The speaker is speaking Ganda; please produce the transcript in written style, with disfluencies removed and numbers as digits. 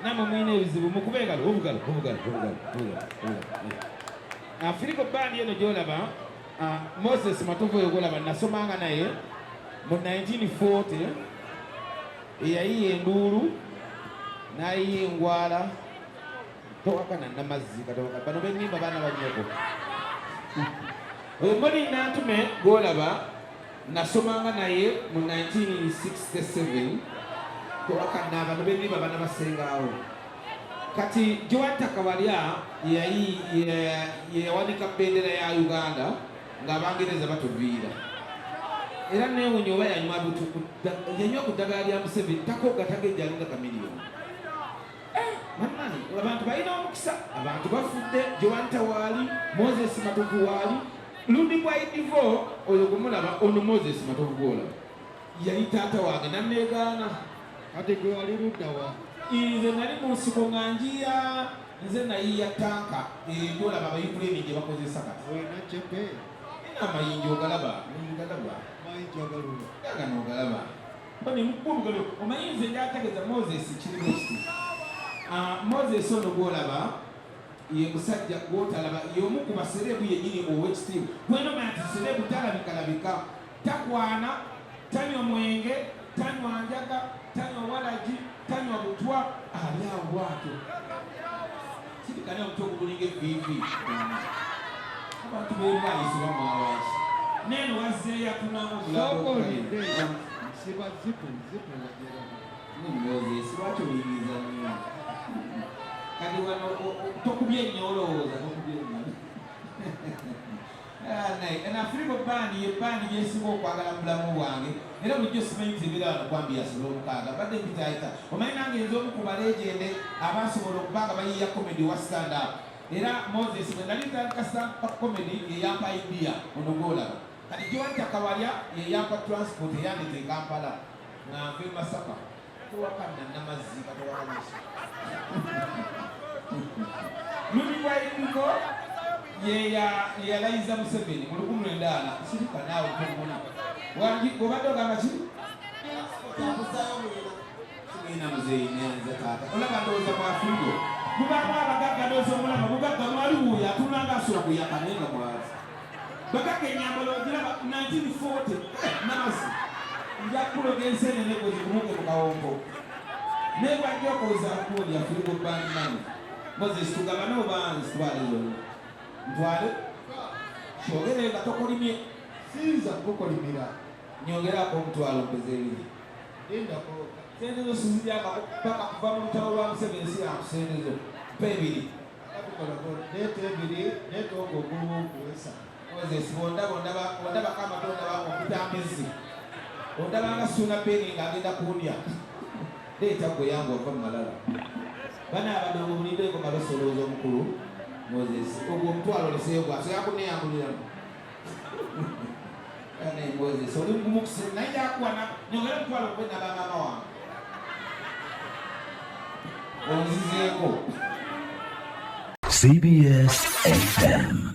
namwe mwine ebizibu mukube engalo obugalo Firigo bandi eno gyolaba Moses Matovu oyo golaba nasomanga naye mu 1940 eyayiye enduulu n'ayiye engwala towakana namazzi katoka bano bennimba baana bannyoko oyo Moli Nantume golaba nasomanga naye mu 1967 towakana bano bennimba baana basengaawo kati Joanta Kawalya yeyawanika bendera ya Uganda ng'Abangereza batuviira era neewunya oba yanywa ku ddagala lya Museveni takoga tagejalinga kamiliyoni abantu balina omukisa abantu bafudde Joanta waali Moses Matovu waali lundi bwa idivo oyo gumulaba ono Moses Matovu gwolaba yali taata wange nanneegaana ate gwe wali luddawa nze nali mu nsiko nga njiya nze nayiya tanka gyolaba abayukuleni gye bakozesa kati wena cepe amayinja ogalaba ogalaba bani mukubugalo omayinza gyategeeza Moses kirimu kiti Moses ono gwolaba ye musajja gwotalaba y'omu ku baserebu yennyini ow'ekitiibwa gwenomanya nti serebu talabikalabika takwana tanywa mwenge tanywa njaga tanywa walagi tanywa butwa ali awo bwatyo sirikani omuti ogubulinga evivi abantu bebayisibwa mwawaki neno wazzeeyo atunanga sokolide siba zipu Moses lwaki oyingiza nnyo kati wano tokubye nnyo olowooza tokubye nnyo Firigo bandi ye bandi gyesinga okwagala mu bulamu bwange era bulijjo simanyi nti ebira wano kwambi yasobola omukaaga badde mpitayita omanyi nange nze omu ku balegende abasobola okuba nga bayiiya comedy wa stand up era Moses bwe nali ntandika stand up comedy yeyampa idea ono gwolaba kati Joanta Kawalya yeyampa transport eyandika e Kampala nga nva e Masaka towakanna namazzi katowakanyisa lundi bwa idigo yalayiza Museveni mu 1900 sirika naawe tomuna obadde ogamba ki sigenda muzeeyi nenze taata olaba ndowooza mwafirigo mubamu abagagga ndowooza omulaba mugagga mwali wuuyo atunanga asobola kuyaka naye nga mwazi bagagga enyambala ogiraba 1940 namasi nja kuloga ensenene gwe zikumuke mu kawongo naye bwajja okoza akuuli Firigo bandi mani Moses tugaba n'obanzi twale zonna ntwale kyogere nga tokolimye sinza kukolimira nyongerako omutwalo mpezebiri endako sendezo siziryaka paka kuva mu lutalo lwa Museveni siramu sendezo mpa ebiri neeta ebiri neeta ogwo oguluma okuwesa Moses ondaba kamatonda okutambizi ondabanga suna peni ng'agenda kundya leeta gwe yangu ova mu malala bana abadongo bulindeko malosolooza omukulu Moses ogwo omutwalo leseyo gwaso yakuneyambuliramu naye Moses oli mugumu kusema naye jakwana nyongera omutwalo kube nabamama wange onzizeeko CBS FM